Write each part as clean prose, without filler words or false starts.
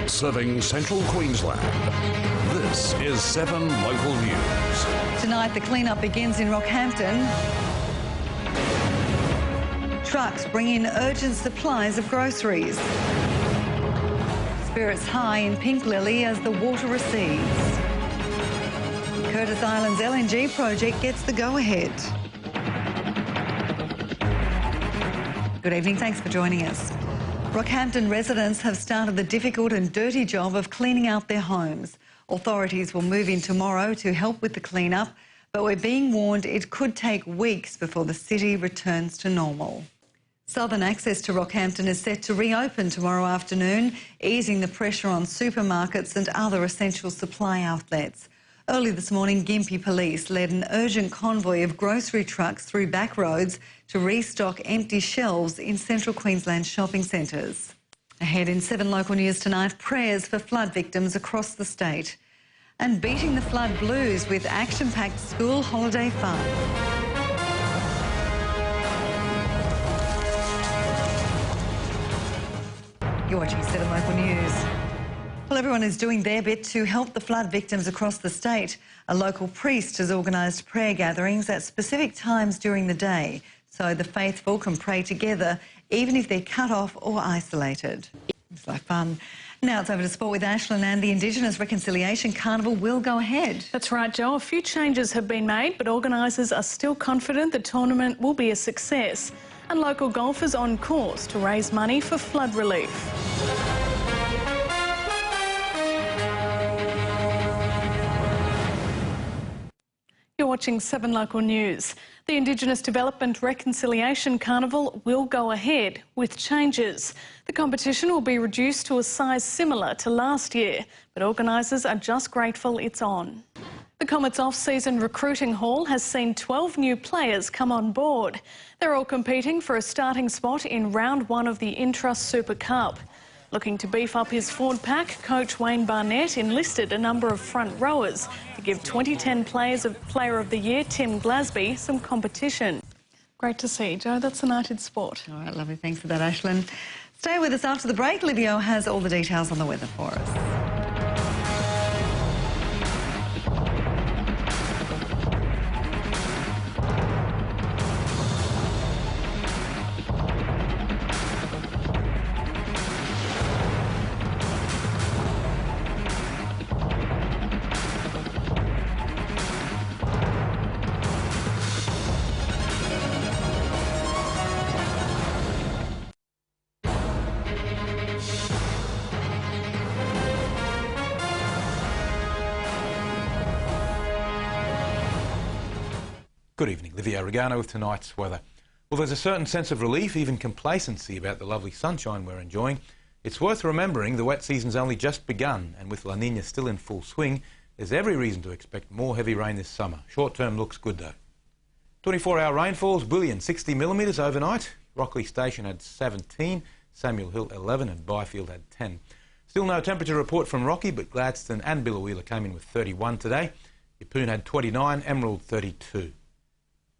serving central Queensland. This is 7 Local News. Tonight the clean-up begins in Rockhampton. Trucks bring in urgent supplies of groceries. Spirits high in Pink Lily as the water recedes. Curtis Island's LNG project gets the go-ahead. Good evening, thanks for joining us. Rockhampton residents have started the difficult and dirty job of cleaning out their homes. Authorities will move in tomorrow to help with the clean-up, but we're being warned it could take weeks before the city returns to normal. Southern access to Rockhampton is set to reopen tomorrow afternoon, easing the pressure on supermarkets and other essential supply outlets. Early this morning, Gympie Police led an urgent convoy of grocery trucks through back roads to restock empty shelves in central Queensland shopping centres. Ahead in 7 Local News tonight, prayers for flood victims across the state. And beating the flood blues with action-packed school holiday fun. You're watching 7 Local News. Well, everyone is doing their bit to help the flood victims across the state. A local priest has organised prayer gatherings at specific times during the day, so the faithful can pray together, even if they're cut off or isolated. It's like fun. Now it's over to sport with Aislin, and the Indigenous Reconciliation Carnival will go ahead. That's right, Jo. A few changes have been made, but organisers are still confident the tournament will be a success. And local golfers on course to raise money for flood relief. You're watching 7 Local News. The Indigenous Development Reconciliation Carnival will go ahead with changes. The competition will be reduced to a size similar to last year, but organisers are just grateful it's on. The Comet's off-season recruiting haul has seen 12 new players come on board. They're all competing for a starting spot in round 1 of the Intrust Super Cup. Looking to beef up his forward pack, coach Wayne Barnett enlisted a number of front rowers to give 2010 Player of the Year Tim Glasby some competition. Great to see, Jo. That's United Sport. All right, lovely. Thanks for that, Aislin. Stay with us after the break. Livio has all the details on the weather for us. Good evening, Livio. Regano with tonight's weather. Well, there's a certain sense of relief, even complacency about the lovely sunshine we're enjoying. It's worth remembering the wet season's only just begun, and with La Nina still in full swing, there's every reason to expect more heavy rain this summer. Short-term looks good though. 24-hour rainfalls, Bullion 60 millimetres overnight. Rockley Station had 17, Samuel Hill 11 and Byfield had 10. Still no temperature report from Rocky, but Gladstone and Billawheeler came in with 31 today. Yeppoon had 29, Emerald 32.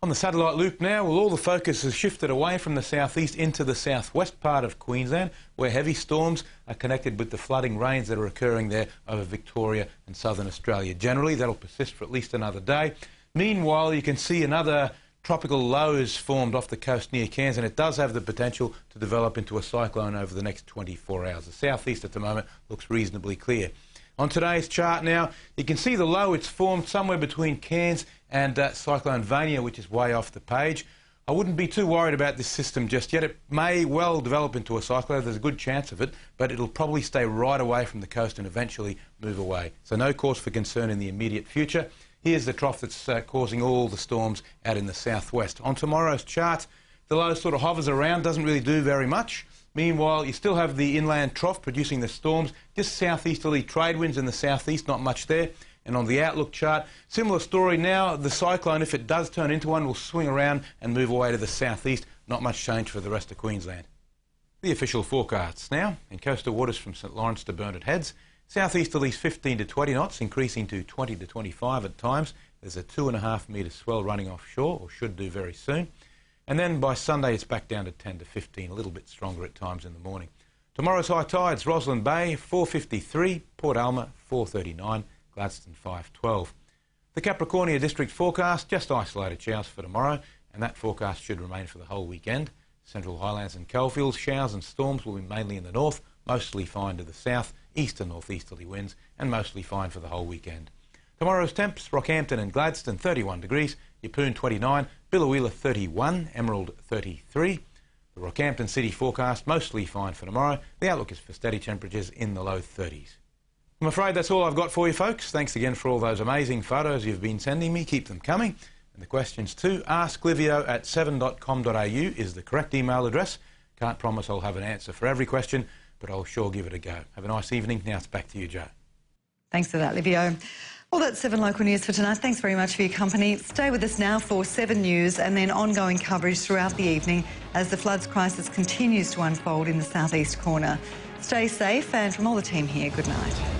On the satellite loop now, well, all the focus has shifted away from the southeast into the southwest part of Queensland, where heavy storms are connected with the flooding rains that are occurring there over Victoria and southern Australia. Generally, that'll persist for at least another day. Meanwhile, you can see another tropical low is formed off the coast near Cairns, and it does have the potential to develop into a cyclone over the next 24 hours. The southeast at the moment looks reasonably clear. On today's chart now, you can see the low. It's formed somewhere between Cairns and Cyclone Vania, which is way off the page. I wouldn't be too worried about this system just yet. It may well develop into a cyclone. There's a good chance of it, but it'll probably stay right away from the coast and eventually move away. So no cause for concern in the immediate future. Here's the trough that's causing all the storms out in the southwest. On tomorrow's chart, the low sort of hovers around, doesn't really do very much. Meanwhile, you still have the inland trough producing the storms, just southeasterly trade winds in the southeast, not much there. And on the outlook chart, similar story now. The cyclone, if it does turn into one, will swing around and move away to the southeast. Not much change for the rest of Queensland. The official forecasts now. In coastal waters from St Lawrence to Burnett Heads, southeasterlies 15 to 20 knots, increasing to 20 to 25 at times. There's a 2.5 metre swell running offshore, or should do very soon. And then by Sunday, it's back down to 10 to 15, a little bit stronger at times in the morning. Tomorrow's high tides, Roslyn Bay 4:53, Port Alma 4:39, Gladstone 5:12. The Capricornia District forecast, just isolated showers for tomorrow, and that forecast should remain for the whole weekend. Central Highlands and Coalfields, showers and storms will be mainly in the north, mostly fine to the south, east and northeasterly winds, and mostly fine for the whole weekend. Tomorrow's temps, Rockhampton and Gladstone 31 degrees, Yeppoon 29, Biloela 31, Emerald 33. The Rockhampton City forecast, mostly fine for tomorrow. The outlook is for steady temperatures in the low 30s. I'm afraid that's all I've got for you, folks. Thanks again for all those amazing photos you've been sending me. Keep them coming. And the questions too. AskLivio@7.com.au is the correct email address. Can't promise I'll have an answer for every question, but I'll sure give it a go. Have a nice evening. Now it's back to you, Jo. Thanks for that, Livio. Well, that's 7 Local News for tonight. Thanks very much for your company. Stay with us now for 7 News and then ongoing coverage throughout the evening as the floods crisis continues to unfold in the southeast corner. Stay safe, and from all the team here, good night.